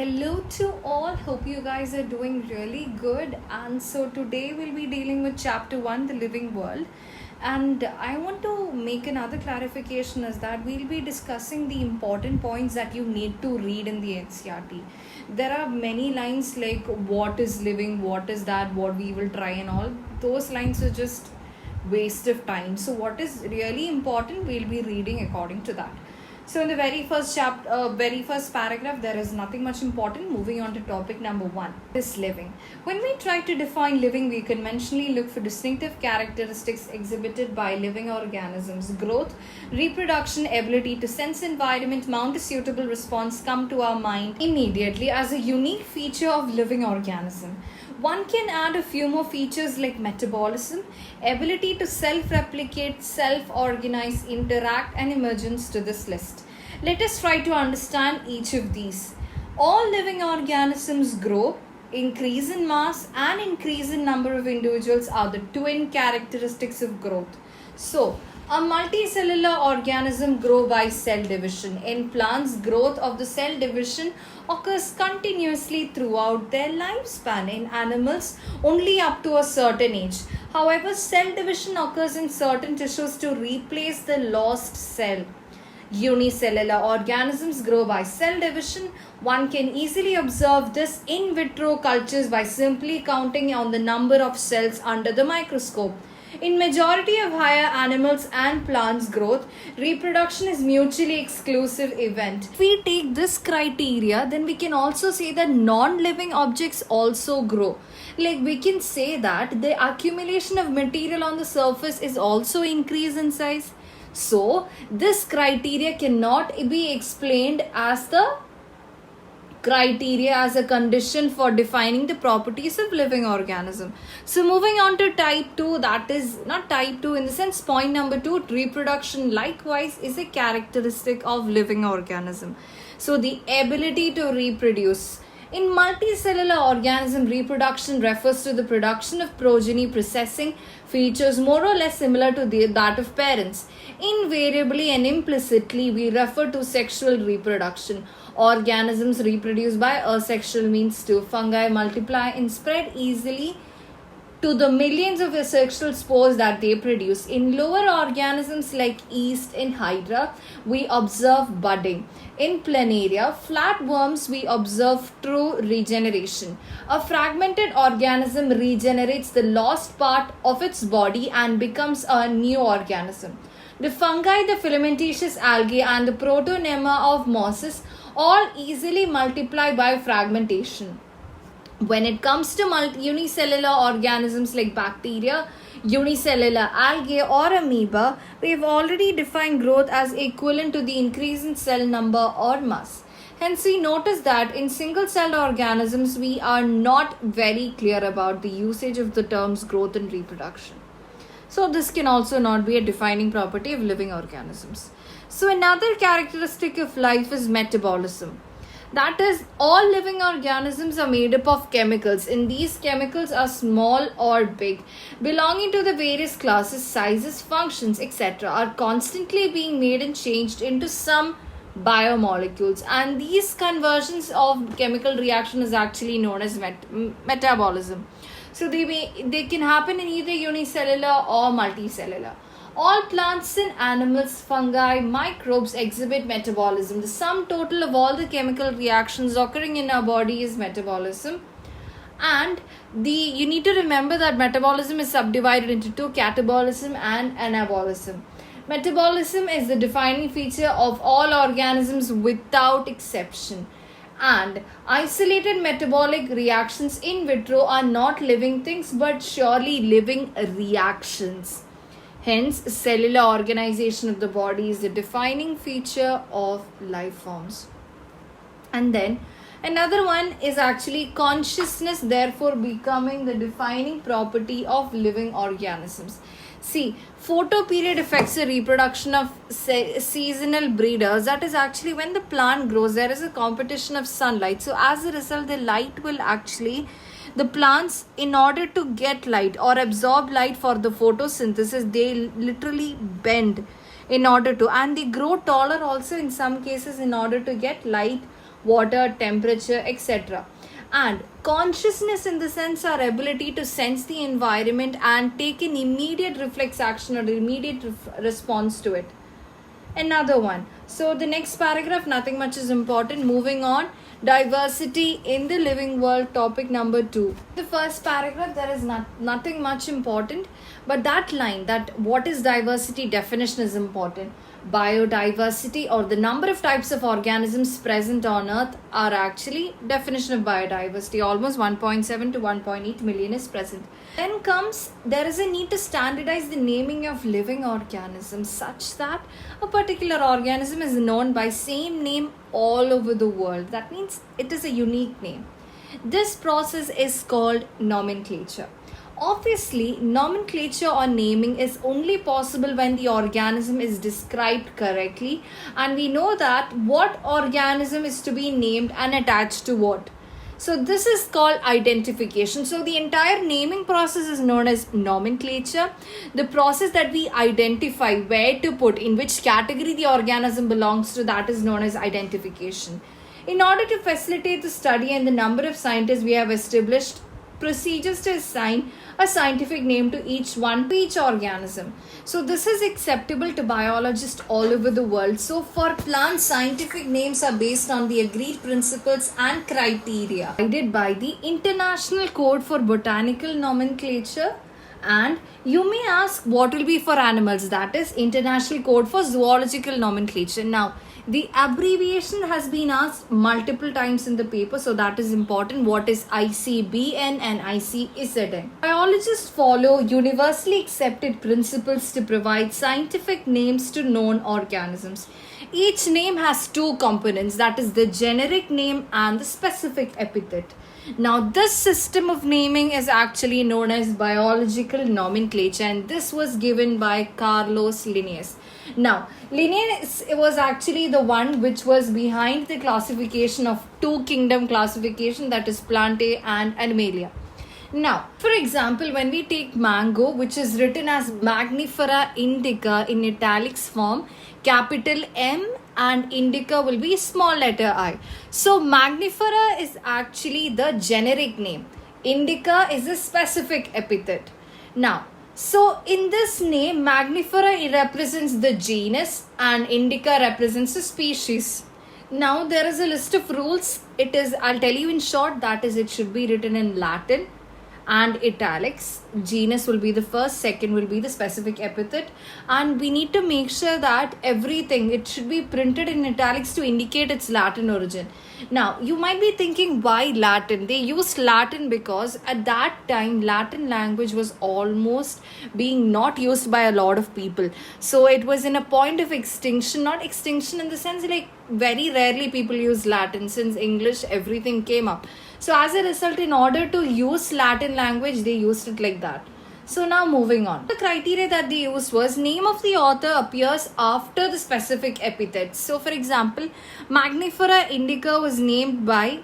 Hello to all, hope you guys are doing really good. And so today we'll be dealing with chapter 1, the living world. And I want to make another clarification is that we'll be discussing the important points that you need to read in the NCERT. There are many lines like what is living, what is that, what we will try, and all. Those lines are just waste of time. So, what is really important, we'll be reading according to that. So in the very first very first paragraph, there is nothing much important. Moving on to topic number 1, is living. When we try to define living, we conventionally look for distinctive characteristics exhibited by living organisms. Growth, reproduction, ability to sense environment, mount a suitable response come to our mind immediately as a unique feature of living organism. One can add a few more features like metabolism, ability to self-replicate, self-organize, interact, and emergence to this list. Let us try to understand each of these. All living organisms grow, increase in mass, and increase in number of individuals are the twin characteristics of growth. So, a multicellular organism grows by cell division. In plants, growth of the cell division occurs continuously throughout their lifespan. In animals, only up to a certain age. However, cell division occurs in certain tissues to replace the lost cell. Unicellular organisms grow by cell division. One can easily observe this in vitro cultures by simply counting on the number of cells under the microscope. In majority of higher animals and plants growth, reproduction is mutually exclusive event. If we take this criteria, then we can also say that non-living objects also grow. Like we can say that the accumulation of material on the surface is also increase in size. So, this criteria cannot be explained as the criteria as a condition for defining the properties of living organism. So moving on to type 2, that is not type 2 in the sense point number 2, reproduction likewise is a characteristic of living organism. So the ability to reproduce. In multicellular organism, reproduction refers to the production of progeny processing features more or less similar to that of parents. Invariably and implicitly, we refer to sexual reproduction. Organisms reproduce by asexual means too. Fungi multiply and spread easily to the millions of asexual spores that they produce. In lower organisms like yeast and hydra, we observe budding. In planaria, flatworms, we observe true regeneration. A fragmented organism regenerates the lost part of its body and becomes a new organism. The fungi, the filamentous algae, and the protonema of mosses all easily multiply by fragmentation. When it comes to unicellular organisms like bacteria, unicellular algae or amoeba, we have already defined growth as equivalent to the increase in cell number or mass. Hence, we notice that in single-celled organisms, we are not very clear about the usage of the terms growth and reproduction. So, this can also not be a defining property of living organisms. So, another characteristic of life is metabolism. That is, all living organisms are made up of chemicals, and these chemicals are small or big, belonging to the various classes, sizes, functions, etc., are constantly being made and changed into some biomolecules, and these conversions of chemical reaction is actually known as metabolism. So they can happen in either unicellular or multicellular. All plants and animals, fungi, microbes exhibit metabolism. The sum total of all the chemical reactions occurring in our body is metabolism. And you need to remember that metabolism is subdivided into two, catabolism and anabolism. Metabolism is the defining feature of all organisms without exception. And isolated metabolic reactions in vitro are not living things but surely living reactions. Hence, cellular organization of the body is the defining feature of life forms. And then another one is actually consciousness, therefore becoming the defining property of living organisms. See, photoperiod affects the reproduction of seasonal breeders. That is actually when the plant grows, there is a competition of sunlight. So as a result, the light will actually, the plants, in order to get light or absorb light for the photosynthesis, they literally bend in order to, and they grow taller also in some cases in order to get light water, temperature, etc. And consciousness, in the sense, our ability to sense the environment and take an immediate reflex action or immediate response to it. Another one. So the next paragraph, nothing much is important. Moving on, diversity in the living world, topic number 2. The first paragraph, there is nothing much important, but that line, that what is diversity definition, is important. Biodiversity, or the number of types of organisms present on earth, are actually definition of biodiversity. Almost 1.7 to 1.8 million is present. Then comes, there is a need to standardize the naming of living organisms such that a particular organism is known by same name all over the world. That means it is a unique name. This process is called nomenclature. Obviously, nomenclature or naming is only possible when the organism is described correctly, and we know that what organism is to be named and attached to what. So this is called identification. So the entire naming process is known as nomenclature. The process that we identify where to put, in which category the organism belongs to, that is known as identification. In order to facilitate the study and the number of scientists, we have established procedures to assign a scientific name to each organism. So this is acceptable to biologists all over the world. So for plants, scientific names are based on the agreed principles and criteria guided by the International Code for Botanical Nomenclature. And you may ask, what will be for animals? That is International Code for Zoological Nomenclature. Now, the abbreviation has been asked multiple times in the paper, so that is important. What is ICBN and ICZN? Biologists follow universally accepted principles to provide scientific names to known organisms. Each name has two components, that is the generic name and the specific epithet. Now, this system of naming is actually known as biological nomenclature, and this was given by Carlos Linnaeus. Now, Linnaeus was actually the one which was behind the classification of two kingdom classification, that is Plantae and Animalia. Now, for example, when we take mango, which is written as Magnifera indica in italics form, capital M, and indica will be small letter I. So Magnifera is actually the generic name. Indica is a specific epithet. Now, so in this name, Magnifera, it represents the genus and indica represents the species. Now there is a list of rules. I'll tell you in short, that is, it should be written in Latin and italics. Genus will be the first, second will be the specific epithet, and we need to make sure that everything, it should be printed in italics to indicate its Latin origin. Now you might be thinking, why Latin? They used Latin because at that time Latin language was almost being not used by a lot of people. So it was in a point of extinction, not extinction in the sense like very rarely people use Latin since English, everything came up. So as a result, in order to use Latin language, they used it like that. So now moving on. The criteria that they used was name of the author appears after the specific epithet. So for example, Magnifera indica was named by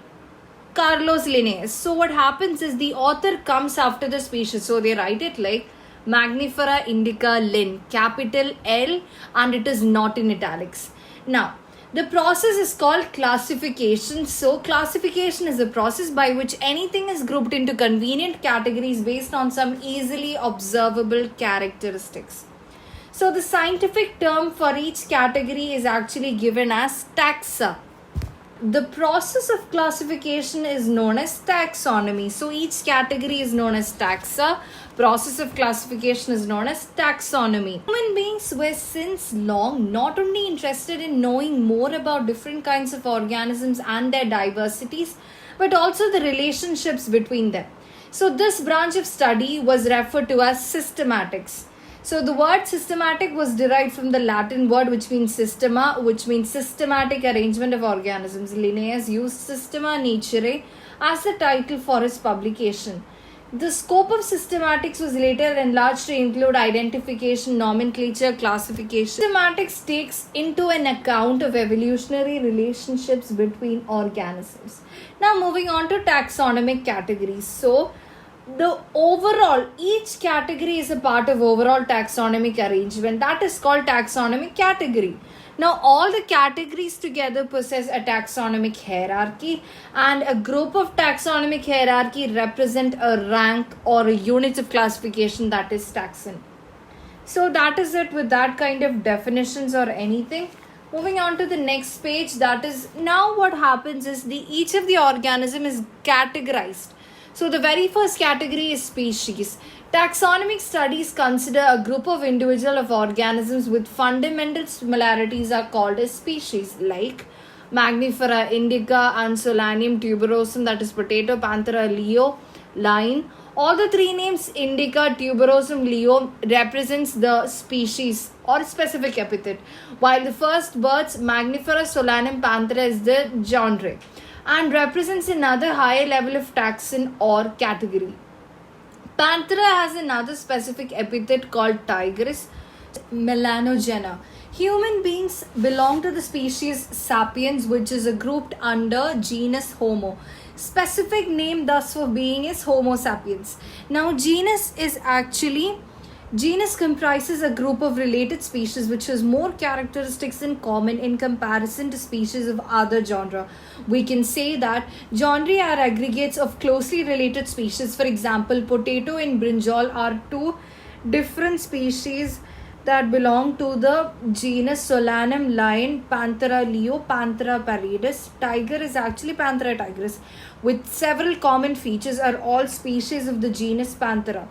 Carlos Linnaeus. So what happens is the author comes after the species. So they write it like Magnifera indica Linn, capital L, and it is not in italics. Now, the process is called classification. So classification is a process by which anything is grouped into convenient categories based on some easily observable characteristics. So the scientific term for each category is actually given as taxa. The process of classification is known as taxonomy. So each category is known as taxa. Process of classification is known as taxonomy. Human beings were since long not only interested in knowing more about different kinds of organisms and their diversities, but also the relationships between them. So this branch of study was referred to as systematics. So the word systematic was derived from the Latin word which means systema, which means systematic arrangement of organisms. Linnaeus used Systema Naturae as the title for his publication. The scope of systematics was later enlarged to include identification, nomenclature, classification. Systematics takes into an account of evolutionary relationships between organisms. Now moving on to taxonomic categories. So the overall, each category is a part of overall taxonomic arrangement that is called taxonomic category. Now, all the categories together possess a taxonomic hierarchy, and a group of taxonomic hierarchy represent a rank or a unit of classification, that is taxon. So that is it with that kind of definitions or anything. Moving on to the next page, that is now what happens is each of the organism is categorized. So the very first category is species. Taxonomic studies consider a group of individual of organisms with fundamental similarities are called as species, like Magnifera indica and Solanium tuberosum, that is potato, Panthera leo, line. All the three names indica, tuberosum, leo represents the species or specific epithet, while the first birds Magnifera, Solanum, Panthera is the genre and represents another higher level of taxon or category. Panthera has another specific epithet called tigris, melanogena. Human beings belong to the species sapiens, which is grouped under genus Homo. Specific name thus for being is Homo sapiens. Now genus comprises a group of related species which has more characteristics in common in comparison to species of other genre. We can say that genera are aggregates of closely related species. For example, potato and brinjal are two different species that belong to the genus Solanum, lion, Panthera leo, Panthera pallidus. Tiger is actually Panthera tigris, with several common features, are all species of the genus Panthera.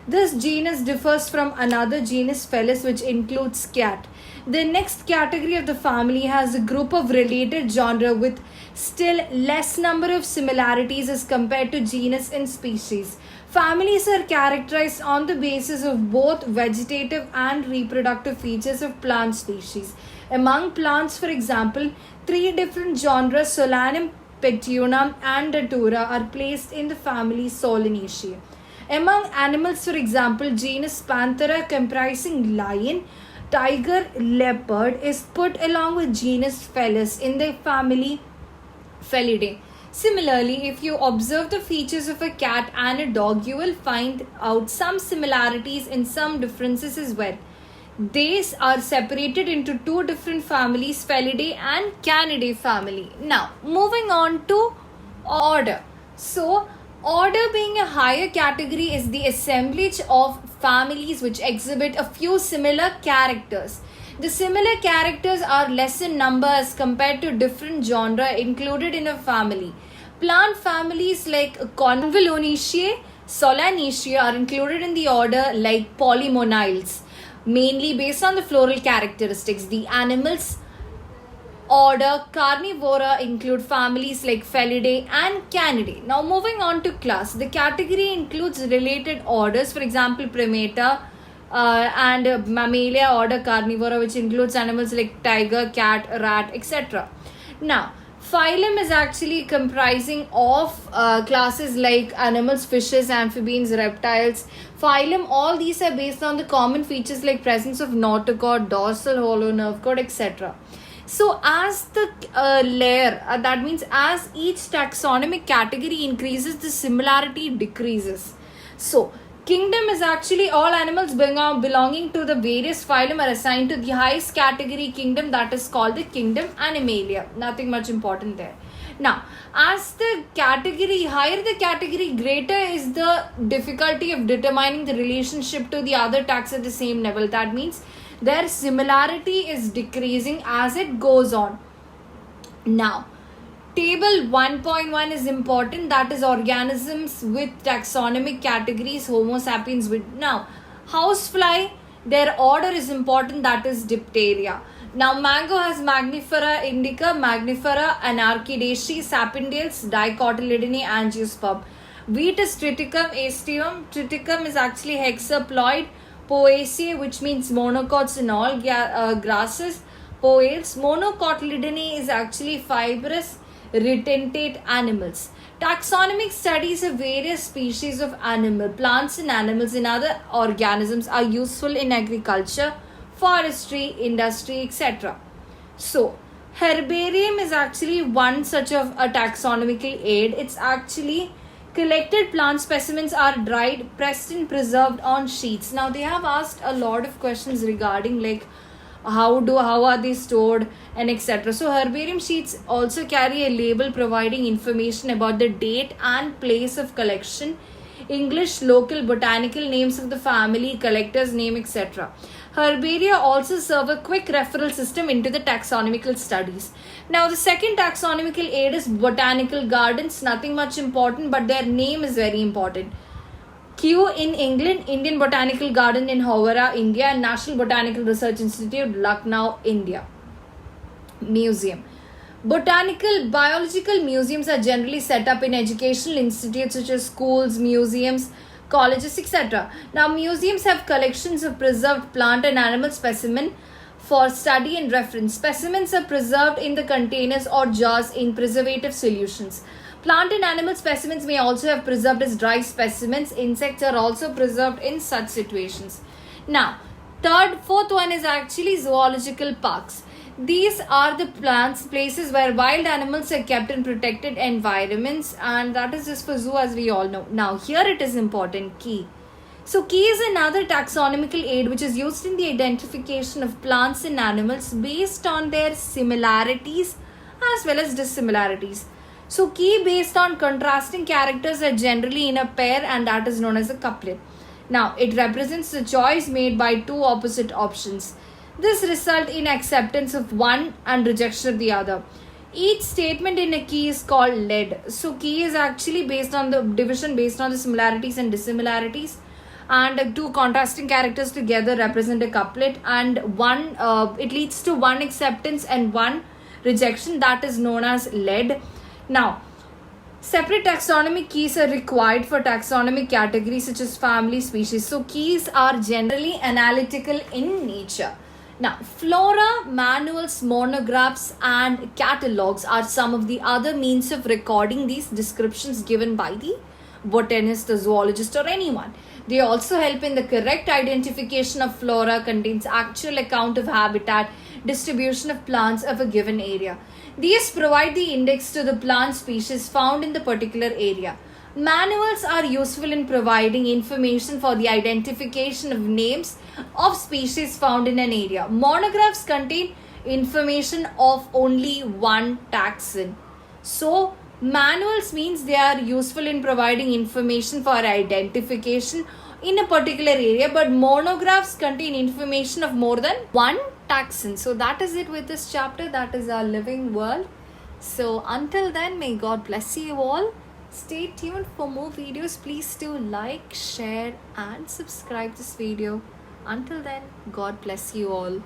This genus differs from another genus Felis, which includes cat. The next category of the family has a group of related genre with still less number of similarities as compared to genus and species. Families are characterized on the basis of both vegetative and reproductive features of plant species. Among plants, for example, three different genres, Solanum, Petunium, and Datura, are placed in the family Solanaceae. Among animals, for example, genus Panthera comprising lion, tiger, leopard is put along with genus Felis in the family Felidae. Similarly, if you observe the features of a cat and a dog, you will find out some similarities and some differences as well. These are separated into two different families, Felidae and Canidae family. Now, moving on to order. So, order being a higher category is the assemblage of families which exhibit a few similar characters. The similar characters are less in number as compared to different genre included in a family. Plant families like Convolvulaceae, Solanaceae are included in the order like Polymoniales, mainly based on the floral characteristics. The animals order Carnivora include families like Felidae and Canidae. Now moving on to class, the category includes related orders, for example Primata and Mammalia order Carnivora, which includes animals like tiger, cat, rat, etc. Now phylum is actually comprising of classes like animals, fishes, amphibians, reptiles. Phylum, all these are based on the common features like presence of notochord, dorsal hollow nerve cord, etc. So as the layer, that means as each taxonomic category increases, the similarity decreases. So kingdom is actually all animals belonging to the various phylum are assigned to the highest category kingdom, that is called the kingdom Animalia. Nothing much important there. Now, as the category, higher the category, greater is the difficulty of determining the relationship to the other taxa at the same level. That means their similarity is decreasing as it goes on. Now, table 1.1 is important, that is organisms with taxonomic categories Homo sapiens with. Now, housefly, their order is important, that is Dipteria. Now, mango has Magnifera indica, Magnifera anarchidaceae, sapindales, dicotyledone, angiosperm. Wheat is Triticum aestium. Triticum is actually hexaploid. Poaceae, which means monocots in all grasses. Poales. Monocotyledone is actually fibrous retentate animals. Taxonomic studies of various species of animal, plants and animals and other organisms are useful in agriculture, forestry, industry, etc. So, herbarium is actually one such of a taxonomical aid. It's actually collected plant specimens are dried, pressed and preserved on sheets. Now, they have asked a lot of questions regarding like how are they stored, and etc. So herbarium sheets also carry a label providing information about the date and place of collection, English, local botanical names of the family, collector's name, etc. Herbaria also serve a quick referral system into the taxonomical studies. Now, the second taxonomical aid is botanical gardens. Nothing much important, but their name is very important. Kew in England, Indian Botanical Garden in Howrah, India, and National Botanical Research Institute, Lucknow, India. Museum. Biological museums are generally set up in educational institutes such as schools, museums, colleges, etc. Now, museums have collections of preserved plant and animal specimens for study and reference. Specimens are preserved in the containers or jars in preservative solutions. Plant and animal specimens may also have preserved as dry specimens. Insects are also preserved in such situations. Now, fourth one is actually zoological parks. These are the places where wild animals are kept in protected environments, and that is just for zoo, as we all know. Now, here it is important, key. So, key is another taxonomical aid which is used in the identification of plants and animals based on their similarities as well as dissimilarities. So, key based on contrasting characters are generally in a pair, and that is known as a couplet. Now, it represents the choice made by two opposite options. This results in acceptance of one and rejection of the other. Each statement in a key is called lead. So, key is actually based on the division based on the similarities and dissimilarities, and two contrasting characters together represent a couplet, and one it leads to one acceptance and one rejection, that is known as lead. Now, separate taxonomic keys are required for taxonomic categories such as family, species. So, keys are generally analytical in nature. Now, flora, manuals, monographs, and catalogs are some of the other means of recording these descriptions given by the botanist, the zoologist, or anyone. They also help in the correct identification of flora, contains actual account of habitat, distribution of plants of a given area. These provide the index to the plant species found in the particular area. Manuals are useful in providing information for the identification of names of species found in an area. Monographs contain information of only one taxon. So, manuals means they are useful in providing information for identification in a particular area, but monographs contain information of more than one taxon. So, that is it with this chapter. That is our living world. So, until then, may God bless you all. Stay tuned for more videos. Please do like, share, and subscribe this video. Until then, God bless you all.